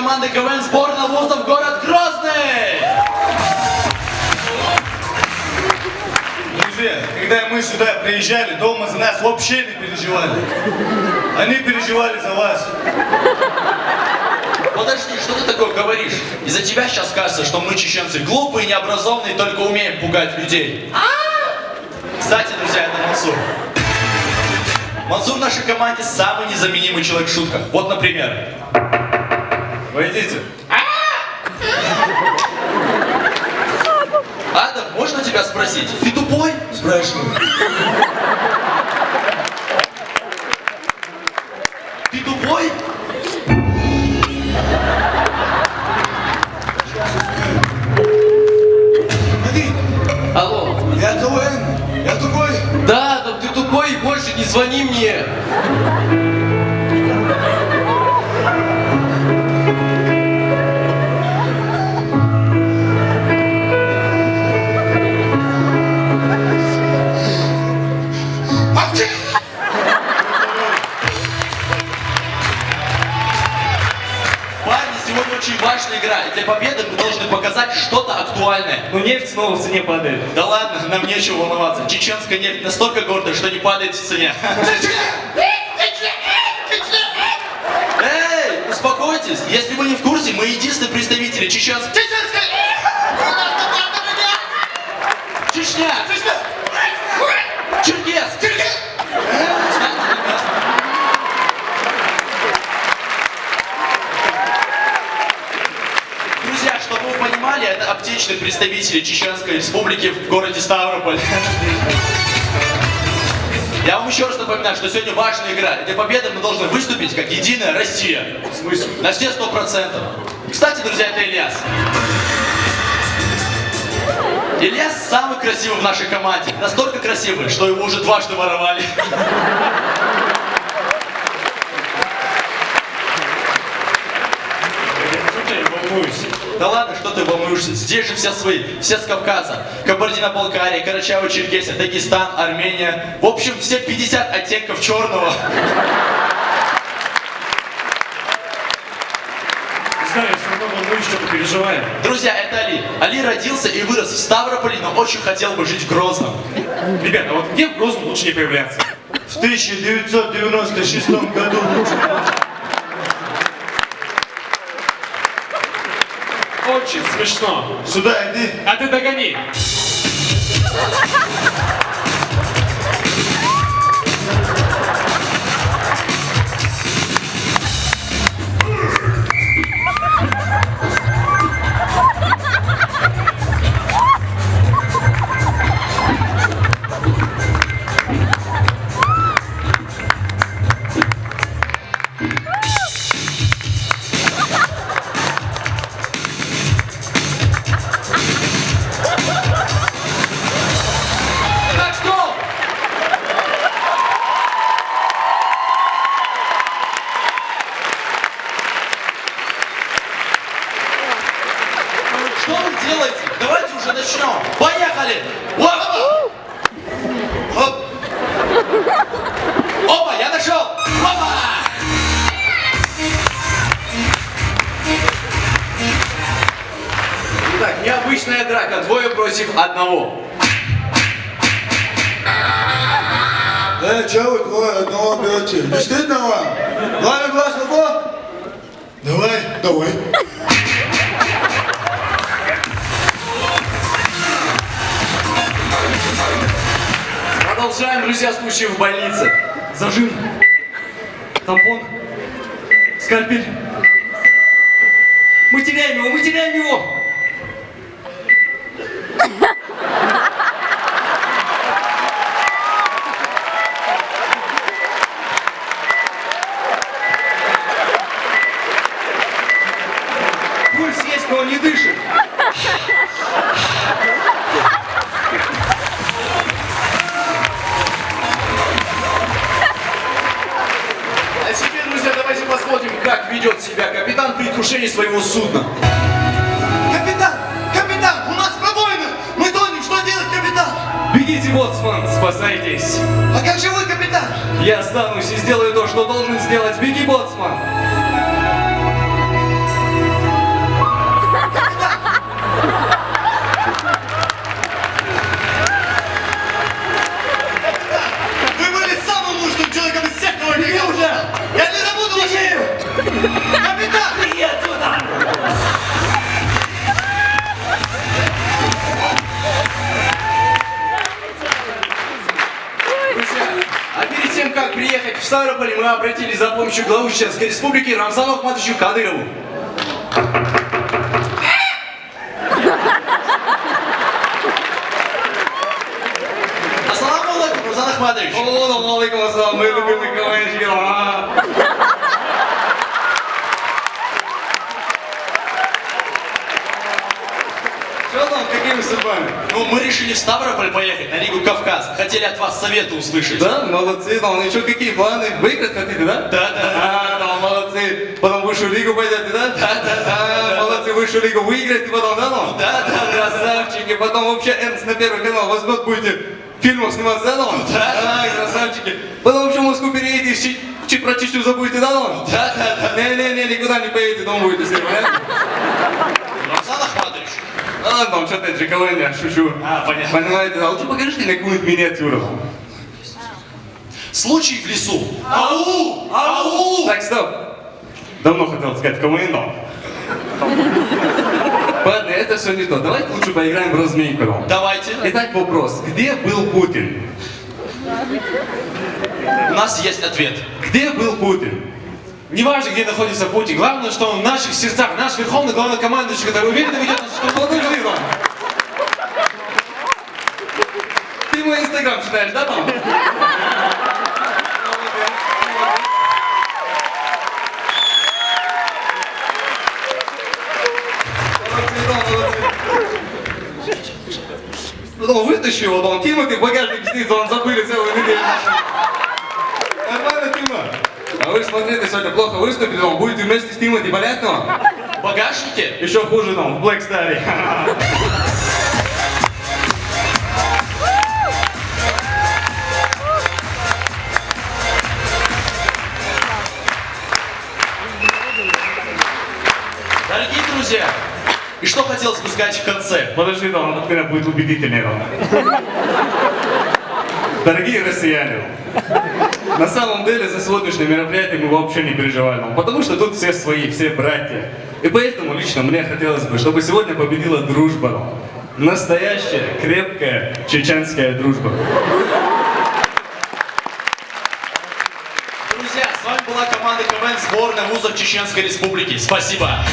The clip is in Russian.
команды КВН сборная вузов город Грозный! Друзья, когда мы сюда приезжали, дома за нас вообще не переживали. Они переживали за вас. Подожди, что ты такое говоришь? Из-за тебя сейчас кажется, что мы, чеченцы, глупые, необразованные, только умеем пугать людей. Кстати, друзья, это Мансур. Мансур в нашей команде самый незаменимый человек в шутках. Вот, например. Войдите. Адам, можно тебя спросить? Ты тупой? Спрашиваю. Ты тупой? Погоди, Алло. я КВН, я тупой. Да, но ты тупой и больше не звони мне. Парни, сегодня очень важная игра, и для победы мы должны показать что-то актуальное. Ну нефть снова в цене падает. Да ладно, нам нечего волноваться. Чеченская нефть настолько гордая, что не падает в цене. Эй, успокойтесь. Если вы не в курсе, мы единственные представители чеченской... Чечня! Черкес! Друзья, чтобы вы понимали, это аптечные представители Чеченской Республики в городе Ставрополь. Я вам еще раз напоминаю, что сегодня важная игра. Для победы мы должны выступить как единая Россия. В смысле? На все 100%. Кстати, друзья, это Ильяс. Ильяс самый красивый в нашей команде. Настолько красивый, что его уже дважды воровали. Да ладно, что ты волнуешься? Здесь же все свои, все с Кавказа. Кабардино-Балкария, Карачаево-Черкесия, Дагестан, Армения. В общем, все 50 оттенков черного. Знаю, все равно волнуюсь, что-то переживаем. Друзья, это Али. Али родился и вырос в Ставрополе, но очень хотел бы жить в Грозном. Ребята, вот где в Грозном лучше не появляться? В 1996 году Очень смешно. сюда иди. А ты догони. Так что? Что вы делаете? Давайте уже начнем. Поехали! Оп! Оп! Опа, я нашел! Опа! Итак, необычная драка. Двое против одного. Чего вы двое одного берете? Не стыдно вам? Главный глаз его? Давай, давай. Продолжаем, друзья, случаи в больнице. Зажим, тампон, скальпель. Мы теряем его, мы теряем его. Пульс есть, но он не дышит. А теперь, друзья, давайте посмотрим, как ведет себя капитан при крушении своего судна. Капитан! Капитан! У нас пробоина! Мы тонем! Что делать, капитан? Бегите, боцман, спасайтесь. А как же вы, капитан? Я останусь и сделаю то, что должен сделать. Беги, боцман. вчера обратились за помощью к главу Чеченской Республики Рамзану Ахматовичу Кадырову. Ассаламу алейкум, Рузан Ахматович. Алейкум ассалам, мой любимый КВНщик. Что там, какими судьбами? Ну, мы решили в Ставрополь поехать, на Лигу Кавказ. Хотели от вас советы услышать. Да, молодцы, ну и что, какие планы? Выиграть хотите, да? Да. Да, молодцы. Потом в высшую лигу пойдете, да? Да. Молодцы, высшую лигу выиграете потом, да, ну? Да. Красавчики. Потом вообще Энс на первый канал возьмет, будете в фильмах сниматься, да, ну? Да, красавчики. Потом вообще в Москву переедете, чуть про Чечню забудете, да, ну? Да. Не, никуда не поедете, дома будете сидеть, понятно? Рузан Ахматович. А, там что-то это же КВН, я шучу. Понятно. Понимаете, а лучше покажите мне какую-нибудь миниатюру. Случай в лесу. Ау! Так, стоп. Давно хотел сказать КВН, но... Ладно, это все не то. Давайте лучше поиграем в разминку. Давайте. Итак, вопрос. Где был Путин? У нас есть ответ. Где был Путин? Неважно, где находится Путин, главное, что он в наших сердцах, наш верховный главнокомандующий, который уверенно ведет нас в Подожди, там. Ты мой инстаграм читаешь, да, там? Потом вытащи его, там Тимати в багажнике сидит, он забыли целую неделю. Нормально, Тима? А вы смотрите, сегодня плохо выступили, он будете вместе с Тимати болеть, но? В багажнике? Еще хуже нам, в Black Star. Дорогие друзья, и что хотелось бы сказать в конце? Подожди, да, он от меня будет убедительнее. Дорогие россияне, на самом деле за сегодняшнее мероприятие мы вообще не переживали, потому что тут все свои, все братья. И поэтому лично мне хотелось бы, чтобы сегодня победила дружба. Настоящая, крепкая чеченская дружба. Друзья, с вами была команда КВН сборная вузов Чеченской Республики. Спасибо.